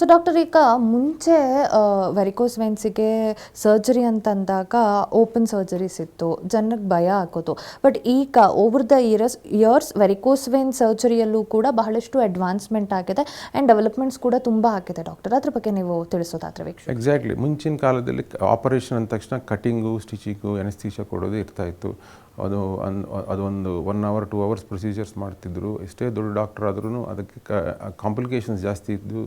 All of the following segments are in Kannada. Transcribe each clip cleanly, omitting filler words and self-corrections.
ಸೊ ಡಾಕ್ಟರ್, ಈಗ ಮುಂಚೆ ವೆರಿಕೋಸ್ ವೆನ್ಸಿಗೆ ಸರ್ಜರಿ ಅಂತಂದಾಗ ಓಪನ್ ಸರ್ಜರೀಸ್ ಇತ್ತು, ಜನಕ್ಕೆ ಭಯ ಆಗೋದು. ಬಟ್ ಈಗ over the years varicose vein ಸರ್ಜರಿಯಲ್ಲೂ ಕೂಡ ಬಹಳಷ್ಟು ಅಡ್ವಾನ್ಸ್ಮೆಂಟ್ ಆಗಿದೆ ಆ್ಯಂಡ್ ಡೆವಲಪ್ಮೆಂಟ್ಸ್ ಕೂಡ ತುಂಬ ಆಗಿದೆ ಡಾಕ್ಟರ್. ಅದ್ರ ಬಗ್ಗೆ ನೀವು ತಿಳಿಸೋದಾದ್ರೆ ವೀಕ್ಷಕ. ಎಕ್ಸಾಕ್ಟ್ಲಿ. ಮುಂಚಿನ ಕಾಲದಲ್ಲಿ ಆಪರೇಷನ್ ಅಂದ ತಕ್ಷಣ ಕಟಿಂಗು, ಸ್ಟಿಚಿಂಗು, ಎನಸ್ಥೀಶಿಯಾ ಕೊಡೋದು ಇರ್ತಾಯಿತ್ತು. ಅದೊಂದು 1 hour 2 hours ಪ್ರೊಸೀಜರ್ಸ್ ಮಾಡ್ತಿದ್ರು. ಎಷ್ಟೇ ದೊಡ್ಡ ಡಾಕ್ಟರ್ ಆದ್ರೂ ಅದಕ್ಕೆ ಕಾಂಪ್ಲಿಕೇಶನ್ಸ್ ಜಾಸ್ತಿ ಇದ್ದು,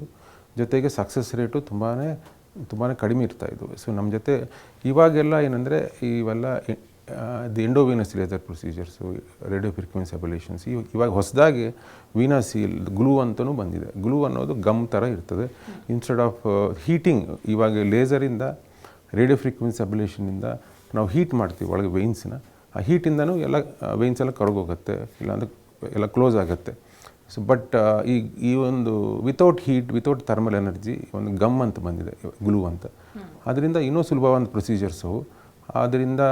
ಜೊತೆಗೆ ಸಕ್ಸಸ್ ರೇಟು ತುಂಬಾ ಕಡಿಮೆ ಇರ್ತಾಯಿದ್ವು. ಸೊ ನಮ್ಮ ಜೊತೆ ಇವಾಗೆಲ್ಲ ಏನಂದರೆ ಇವೆಲ್ಲ the endovenous laser procedures, radio frequency ablations, ಇವಾಗ ಹೊಸದಾಗಿ ವೀನಾಸೀಲ್ ಗ್ಲೂ ಅಂತಲೂ ಬಂದಿದೆ. ಗ್ಲೂ ಅನ್ನೋದು ಗಮ್ ಥರ ಇರ್ತದೆ. ಇನ್ಸ್ಟೆಡ್ ಆಫ್ ಹೀಟಿಂಗ್, ಇವಾಗ ಲೇಸರಿಂದ ರೇಡಿಯೋ ಫ್ರೀಕ್ವೆನ್ಸಿ ಅಬಲೇಷನಿಂದ ನಾವು ಹೀಟ್ ಮಾಡ್ತೀವಿ ಒಳಗೆ ವೆಯ್ನ್ಸ್ನ. ಆ ಹೀಟಿಂದನೂ ಎಲ್ಲ ವೆಯ್ನ್ಸ್ ಎಲ್ಲ ಕರಗೋಗುತ್ತೆ, ಇಲ್ಲಾಂದರೆ ಎಲ್ಲ ಕ್ಲೋಸ್ ಆಗುತ್ತೆ. ಸೊ ಬಟ್ ಈ ಒಂದು without heat, without thermal energy ಒಂದು ಗಮ್ ಅಂತ ಬಂದಿದೆ, ಗ್ಲೂ ಅಂತ. ಅದರಿಂದ ಇನ್ನೂ ಸುಲಭವಾದ ಪ್ರೊಸೀಜರ್ಸು. ಅದರಿಂದ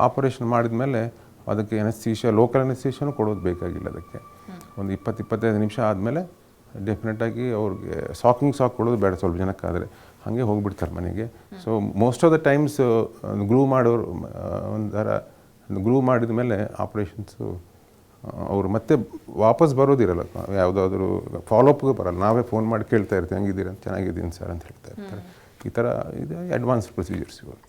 ಆಪರೇಷನ್ ಮಾಡಿದ ಮೇಲೆ ಅದಕ್ಕೆ ಎನಸ್ಥೀಶಿಯಾ, ಲೋಕಲ್ ಎನಸ್ಥೀಶಿಯಾನು ಕೊಡೋದು ಬೇಕಾಗಿಲ್ಲ. ಅದಕ್ಕೆ ಒಂದು 20-25 ನಿಮಿಷ ಆದಮೇಲೆ ಡೆಫಿನೆಟಾಗಿ ಅವ್ರಿಗೆ ಸಾಕ್ ಕೊಡೋದು ಬೇಡ ಸ್ವಲ್ಪ ಜನಕ್ಕಾದರೆ, ಹಾಗೆ ಹೋಗ್ಬಿಡ್ತಾರೆ ಮನೆಗೆ. So most of the times glue ಮಾಡೋರು ಒಂಥರ ಗ್ಲೂ ಮಾಡಿದ ಮೇಲೆ ಆಪ್ರೇಷನ್ಸು ಅವರು ಮತ್ತೆ ವಾಪಸ್ ಬರೋದಿರಲ್ಲ, ಯಾವುದಾದ್ರೂ ಫಾಲೋಅಪ್ಗೆ ಬರಲ್ಲ. ನಾವೇ ಫೋನ್ ಮಾಡಿ ಕೇಳ್ತಾ ಇರ್ತೀವಿ, ಹೆಂಗಿದ್ದೀರ, ಚೆನ್ನಾಗಿದ್ದೀನಿ ಸರ್ ಅಂತ ಹೇಳ್ತಾ ಇರ್ತಾರೆ. ಈ ಥರ ಇದು ಅಡ್ವಾನ್ಸ್ ಪ್ರೊಸೀಜರ್ಸ್ ಇವಾಗ.